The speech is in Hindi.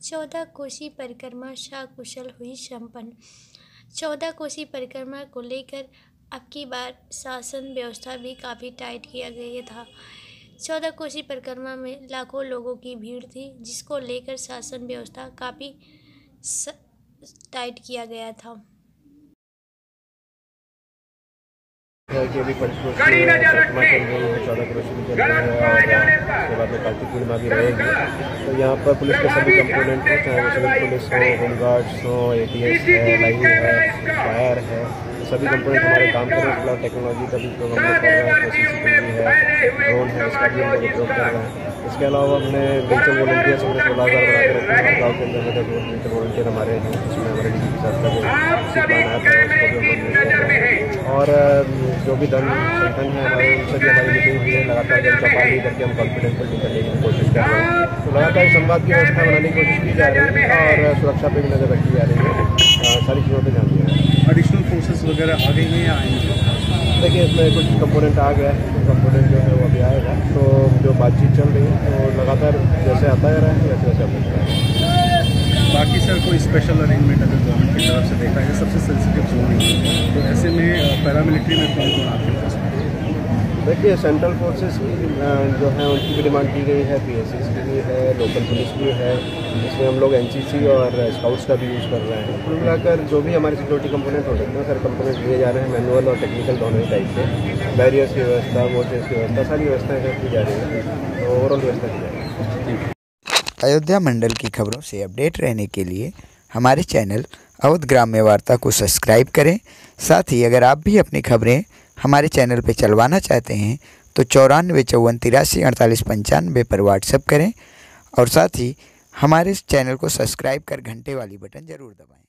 14 कोसी परिक्रमा सकुशल हुई संपन्न। 14 कोसी परिक्रमा को लेकर अब की बार शासन व्यवस्था भी काफ़ी टाइट किया गया था। 14 कोसी परिक्रमा में लाखों लोगों की भीड़ थी, जिसको लेकर शासन व्यवस्था काफ़ी टाइट किया गया था। कि अभी प्रतिमा चल रही है, 14 कोसी भी चल रही है और उसके बाद में कार्तिक पूर्णिमा भी रहेगी। तो यहाँ पर पुलिस के सभी कंपोनेंट हैं, चाहे वो सिविल पुलिस हो, होमगार्ड्स हो, ATS है, लाइन है, फायर है, सभी कंपोनेंट हमारे काम कर रहे हैं। फिलहाल टेक्नोलॉजी का भी उपयोग हम लोग कर रहे हैं, CCTV है, ड्रोन है, इसका भी हम लोग उपयोग कर रहे हैं। इसके अलावा हमने डिजिटल वॉलंटियर्स हमने 16,000 बना के रखे हैं गाँव के अंदर में। डिजिटल वॉलंटियर हमारे हैं, उसमें हमारे DG साहब का जो प्लान आया था उसको भी हम लोग यूज़ कर रहे हैं। और जो भी धन संगठन है हमारे, उनसे भी हमारी मीटिंग हुई है। लगातार जनचौपाल करके हम कॉन्फिडेंस बिल्डिंग करने की कोशिश कर रहे हैं। तो लगातार संवाद की व्यवस्था बनाने की कोशिश की जा रही है और सुरक्षा पर भी नज़र रखी जा रही है। सारी चीज़ों पर ध्यान दिया है। एडिशनल फोर्सेस वगैरह आ गई हैं या आएंगे? देखिए, इसमें कुछ कंपोनेंट आ गया है, कुछ कंपोनेंट जो है वो अभी आएगा। तो जो बातचीत चल रही है तो लगातार जैसे आता है रहा है वैसे वैसे अपडेट करेंगे। बाकी सर कोई स्पेशल अरेंजमेंट अगर गवर्नमेंट की तरफ से देखा है, सबसे सेंसिटिव जोन है, तो ऐसे में पैरामिलिट्री में कौन कौन आपके पास है? देखिए, सेंट्रल फोर्सेस की जो है उनकी भी डिमांड की गई है, PSCs की भी है, लोकल पुलिस भी है। इसमें हम लोग NCC और स्काउट्स का भी यूज़ कर रहे हैं। कुल मिलाकर जो भी हमारे सिक्योरिटी कंपोनेंट हो सकते हैं, सारे कंपोनेंट लिए जा रहे हैं, मैनुअल और टेक्निकल दोनों ही टाइप के। बैरियर्स की व्यवस्था, मोर्चर्स की व्यवस्था, सारी व्यवस्थाएँ की जा रही है। तो ओवरऑल व्यवस्था की जा रही है। अयोध्या मंडल की खबरों से अपडेट रहने के लिए हमारे चैनल अवध ग्राम्य वार्ता को सब्सक्राइब करें। साथ ही अगर आप भी अपनी खबरें हमारे चैनल पर चलवाना चाहते हैं तो 94 54 83 48 95 पर व्हाट्सएप करें और साथ ही हमारे चैनल को सब्सक्राइब कर घंटे वाली बटन ज़रूर दबाएं।